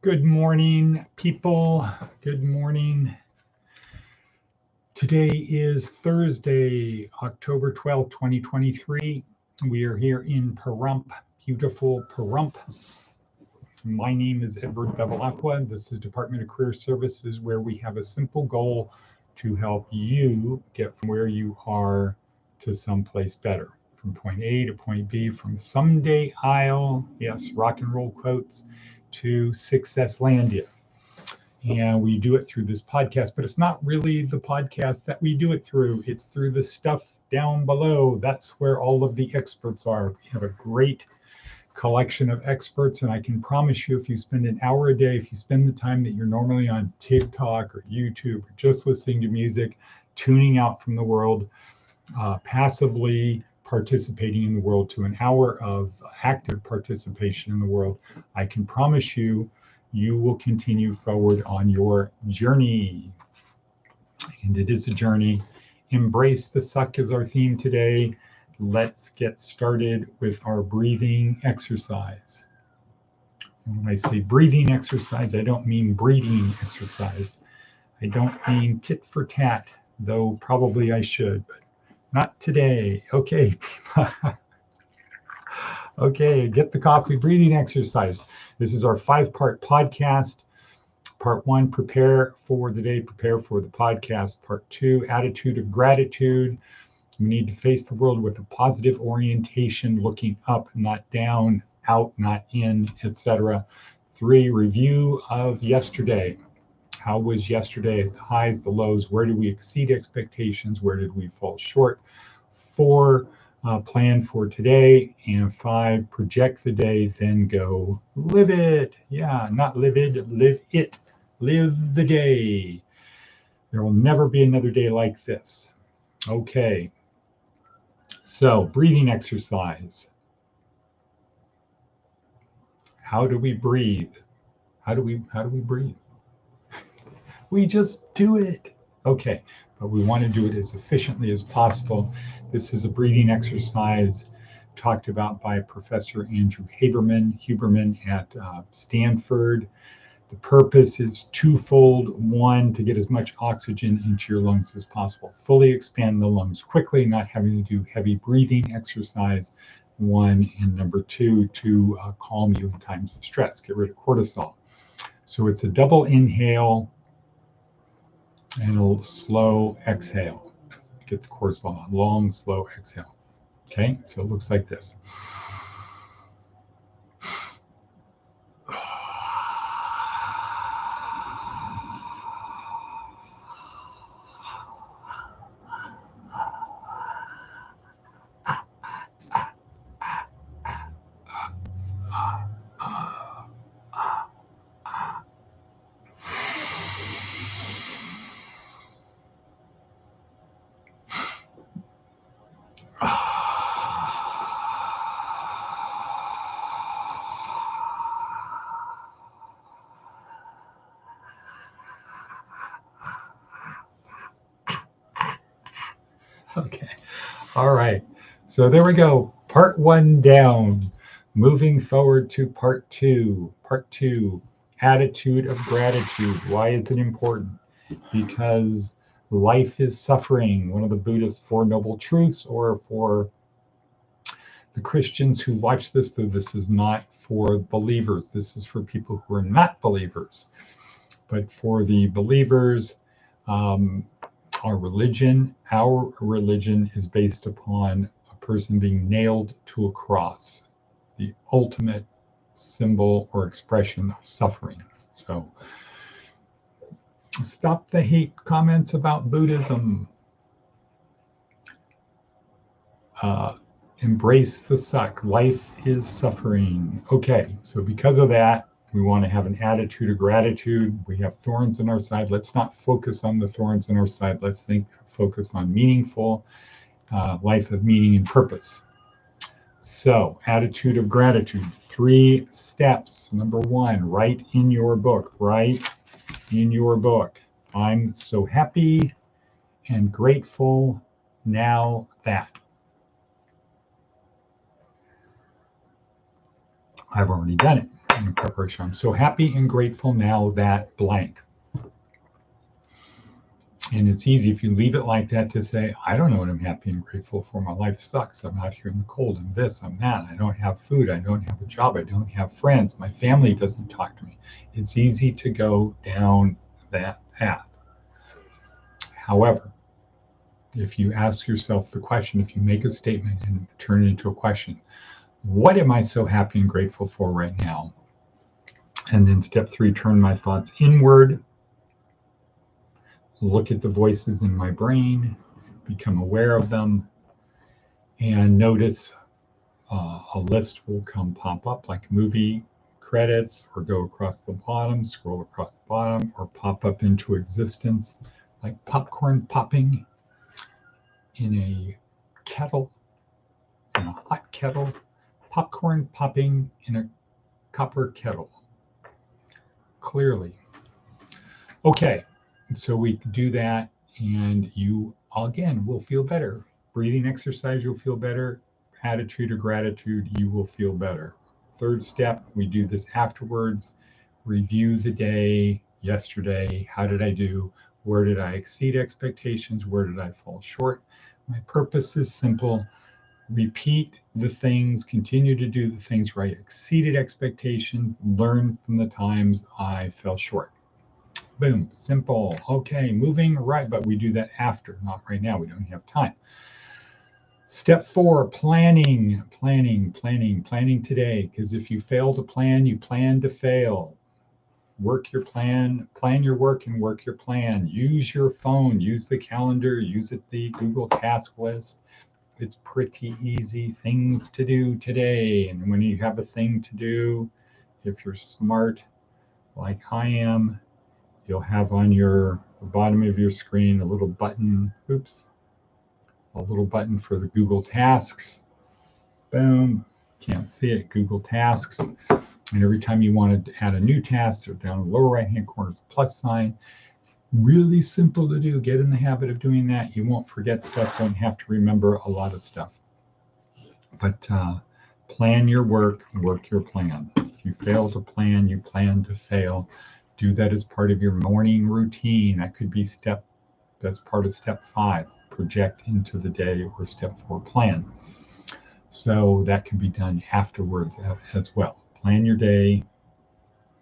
Good morning, people. Good morning. Today is Thursday, October 12th, 2023. We are here in Pahrump, beautiful Pahrump. My name is Edward Bevilacqua. This is Department of Career Services, where we have a simple goal to help you get from where you are to someplace better. From point A to point B, from someday I'll, yes, rock and roll quotes, to Successlandia. And we do it through this podcast, but it's not really the podcast that we do it through. It's through the stuff down below. That's where all of the experts are. We have a great collection of experts, and I can promise you, if you spend an hour a day, if you spend the time that you're normally on TikTok or YouTube or just listening to music, tuning out from the world, passively participating in the world, to an hour of active participation in the world, I can promise you, you will continue forward on your journey. And it is a journey. Embrace the suck is our theme today. Let's get started with our breathing exercise. And when I say breathing exercise, I don't mean breathing exercise. I don't mean tit for tat, though probably I should, but not today. Okay. Okay, get the coffee. Breathing exercise. This is our 5-part podcast. Part 1, prepare for the day, prepare for the podcast. Part 2, attitude of gratitude. We need to face the world with a positive orientation, looking up, not down, out, not in, etc. 3, review of yesterday. How was yesterday? The highs, the lows. Where did we exceed expectations? Where did we fall short? 4, plan for today. And 5, project the day, then go live it. Yeah, not live it, live it. Live the day. There will never be another day like this. Okay. So, breathing exercise. How do we breathe? How do we breathe? We just do it. Okay, but we want to do it as efficiently as possible. This is a breathing exercise talked about by Professor Andrew Huberman at Stanford. The purpose is twofold. 1, to get as much oxygen into your lungs as possible. Fully expand the lungs quickly, not having to do heavy breathing exercise. 1, and number 2, to calm you in times of stress, get rid of cortisol. So it's a double inhale and a slow exhale. Get the cortisol, long, slow exhale. Okay, so it looks like this. Okay. All right. So there we go. Part 1 down. Moving forward to part 2. Part 2, attitude of gratitude. Why is it important? Because life is suffering. One of the Buddhist 4 Noble Truths, or for the Christians who watch this, though this is not for believers. This is for people who are not believers. But for the believers, our religion is based upon a person being nailed to a cross, the ultimate symbol or expression of suffering. So stop the hate comments about Buddhism. Embrace the suck. Life is suffering. Okay, so because of that, we want to have an attitude of gratitude. We have thorns in our side. Let's not focus on the thorns in our side. Let's focus on meaningful life of meaning and purpose. So, attitude of gratitude. 3 steps. Number 1, write in your book. Write in your book. I'm so happy and grateful now that. I've already done it. in preparation. I'm so happy and grateful now that blank. And it's easy if you leave it like that to say, I don't know what I'm happy and grateful for. My life sucks. I'm out here in the cold. I'm this, I'm that. I don't have food. I don't have a job. I don't have friends. My family doesn't talk to me. It's easy to go down that path. However, if you ask yourself the question, if you make a statement and turn it into a question, what am I so happy and grateful for right now? And then step 3, turn my thoughts inward. Look at the voices in my brain, become aware of them, and notice a list will pop up like movie credits, or go across the bottom, scroll across the bottom, or pop up into existence like popcorn popping in a kettle, in a hot kettle, popcorn popping in a copper kettle. Clearly. Okay. So we do that, and you again will feel better. Breathing exercise, you'll feel better. Attitude or gratitude, you will feel better. 3rd step, we do this afterwards. Review the day, yesterday. How did I do? Where did I exceed expectations? Where did I fall short? My purpose is simple. Repeat the things, continue to do the things right. Exceeded expectations, learn from the times I fell short. Boom, simple. Okay, moving right, but we do that after, not right now. We don't have time. Step 4, planning today. Because if you fail to plan, you plan to fail. Work your plan your work, and work your plan. Use your phone, use the calendar, use the Google task list. It's pretty easy things to do today. And when you have a thing to do, if you're smart like I am, you'll have on the bottom of your screen a little button, a little button for the Google Tasks. Boom, can't see it, Google Tasks. And every time you want to add a new task, or down in the lower right-hand corner is a plus sign. Really simple to do. Get in the habit of doing that. You won't forget stuff, won't have to remember a lot of stuff. But plan your work, work your plan. If you fail to plan, you plan to fail. Do that as part of your morning routine. That could be that's part of step 5, project into the day, or step 4, plan. So that can be done afterwards as well. Plan your day,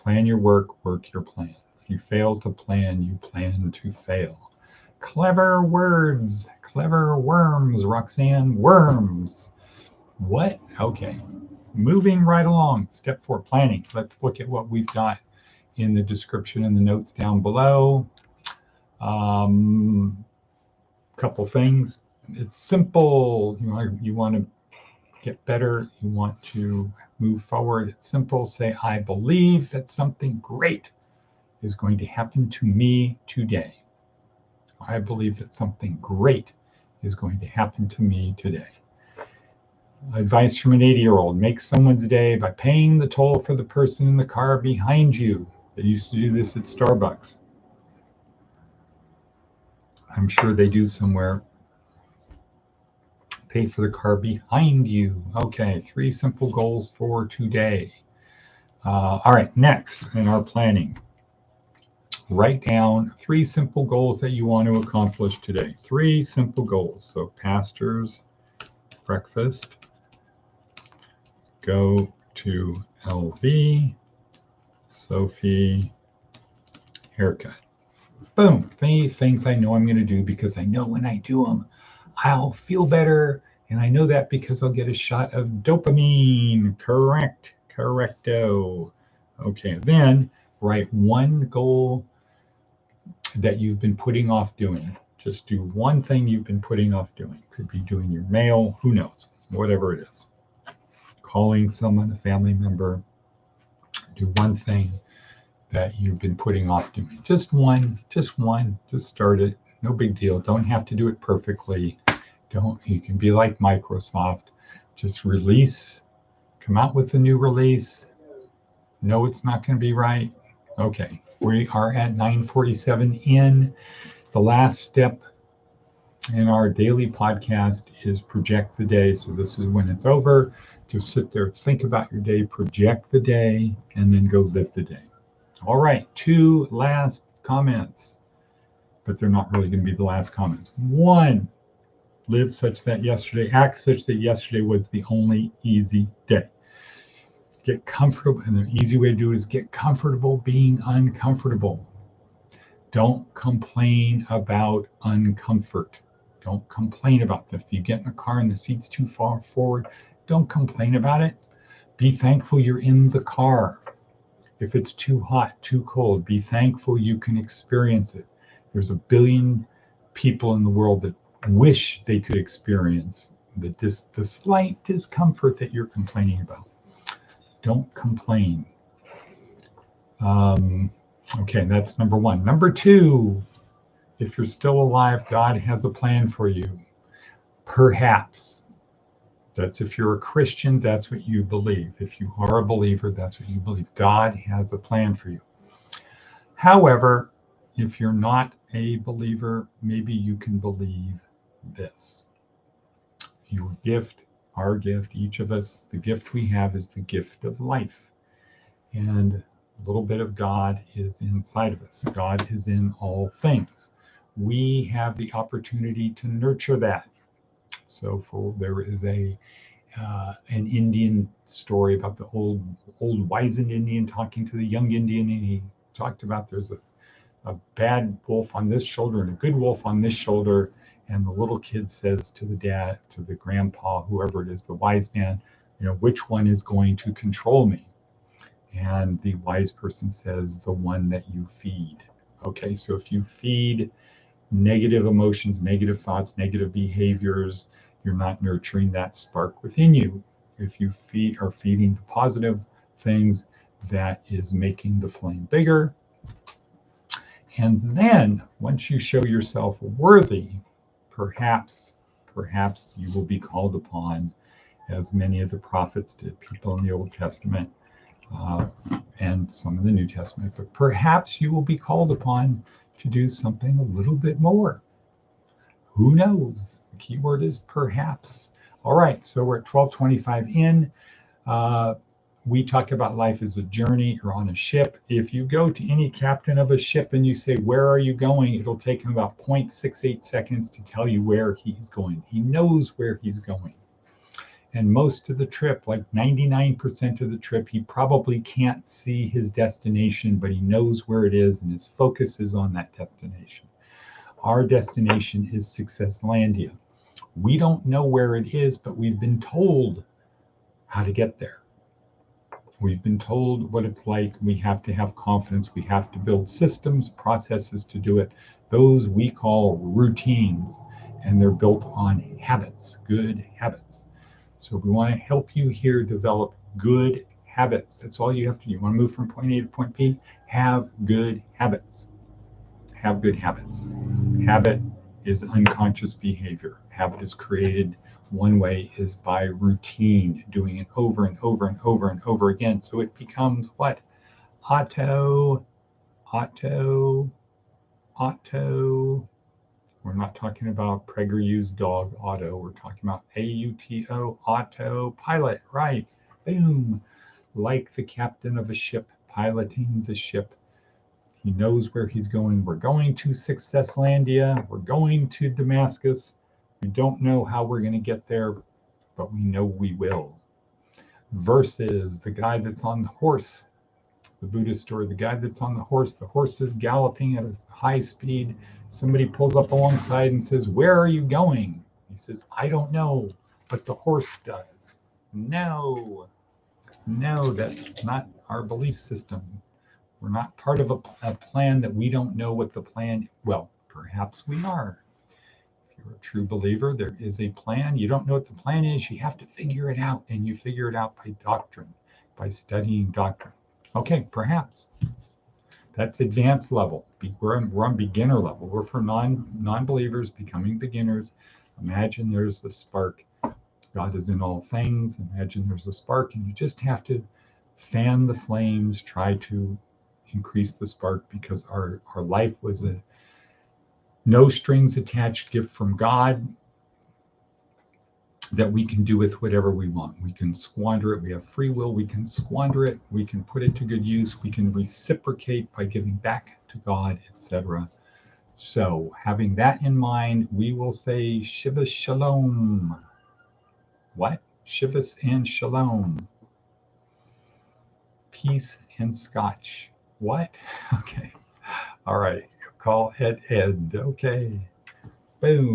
plan your work, work your plan. If you fail to plan, you plan to fail. Clever words, clever worms, Roxanne, worms. What? Okay. Moving right along. Step 4, planning. Let's look at what we've got in the description and the notes down below. Couple things. It's simple. You want to get better. You want to move forward. It's simple. Say, I believe that something great is going to happen to me today. I believe that something great is going to happen to me today. Advice from an 80-year-old: make someone's day by paying the toll for the person in the car behind you. They used to do this at Starbucks. I'm sure they do somewhere. Pay for the car behind you. Okay, 3 simple goals for today. All right, next in our planning, write down 3 simple goals that you want to accomplish today. 3 simple goals. So pastors, breakfast, go to LV, Sophie, haircut. Boom, 3 things I know I'm going to do, because I know when I do them, I'll feel better. And I know that because I'll get a shot of dopamine. Correcto. Okay, then write 1 goal that you've been putting off doing. Just do 1 thing you've been putting off doing. Could be doing your mail, who knows, whatever it is. Calling someone, a family member. Do 1 thing that you've been putting off doing. Just one, just start it. No big deal. Don't have to do it perfectly. You can be like Microsoft. Just release, come out with a new release. No, it's not going to be right. Okay, we are at 9:47 in. The last step And our daily podcast is Project the Day. So this is when it's over. Just sit there, think about your day, project the day, and then go live the day. All right, 2 last comments, but they're not really going to be the last comments. 1, live such that yesterday, act such that yesterday was the only easy day. Get comfortable, and the easy way to do it is get comfortable being uncomfortable. Don't complain about uncomfort. Don't complain about this. If you get in a car and the seat's too far forward, don't complain about it. Be thankful you're in the car. If it's too hot, too cold, be thankful you can experience it. There's a billion people in the world that wish they could experience the slight discomfort that you're complaining about. Don't complain. Okay, that's number 1. Number 2, if you're still alive, God has a plan for you. Perhaps. That's if you're a Christian, that's what you believe. If you are a believer, that's what you believe. God has a plan for you. However, if you're not a believer, maybe you can believe this. Your gift, our gift, each of us, the gift we have is the gift of life. And a little bit of God is inside of us. God is in all things. We have the opportunity to nurture that. So there is an Indian story about the old wizened Indian talking to the young Indian, and he talked about there's a bad wolf on this shoulder and a good wolf on this shoulder, and the little kid says to the dad, to the grandpa, whoever it is, the wise man, which one is going to control me? And the wise person says, the one that you feed. Okay, so if you feed negative emotions, negative thoughts, negative behaviors, you're not nurturing that spark within you. If you are feeding the positive things, that is making the flame bigger. And then once you show yourself worthy, perhaps you will be called upon, as many of the prophets did, people in the Old Testament and some of the New Testament, but perhaps you will be called upon to do something a little bit more. Who knows? The key word is perhaps. All right, so we're at 12:25 in. We talk about life as a journey or on a ship. If you go to any captain of a ship and you say, where are you going? It'll take him about 0.68 seconds to tell you where he's going. He knows where he's going. And most of the trip, like 99% of the trip, he probably can't see his destination, but he knows where it is and his focus is on that destination. Our destination is Successlandia. We don't know where it is, but we've been told how to get there. We've been told what it's like. We have to have confidence. We have to build systems, processes to do it. Those we call routines, and they're built on habits, good habits. So we want to help you here develop good habits. That's all you have to do. You want to move from point A to point B? Have good habits. Have good habits. Habit is unconscious behavior. Habit is created one way is by routine, doing it over and over and over and over again. So it becomes what? Auto. We're not talking about PragerU's dog auto. We're talking about AUTO, autopilot, right? Boom. Like the captain of a ship piloting the ship. He knows where he's going. We're going to Successlandia. We're going to Damascus. We don't know how we're going to get there, but we know we will. Versus the guy that's on the horse, the Buddhist story, the guy that's on the horse is galloping at a high speed. Somebody pulls up alongside and says, where are you going? He says, I don't know, but the horse does. No, that's not our belief system. We're not part of a plan that we don't know what the plan, well, perhaps we are. If you're a true believer, there is a plan. You don't know what the plan is, you have to figure it out, and you figure it out by doctrine, by studying doctrine. Okay, perhaps. That's advanced level. We're on beginner level. We're for non-believers becoming beginners. Imagine there's a spark. God is in all things. Imagine there's a spark, and you just have to fan the flames, try to increase the spark, because our life was No strings attached gift from God that we can do with whatever we want. We can squander it. We have free will. We can squander it. We can put it to good use. We can reciprocate by giving back to God, etc. So having that in mind, we will say Shiva Shalom. What? Shivas and Shalom. Peace and Scotch. What? Okay. All right. Call Ed. Okay. Boom.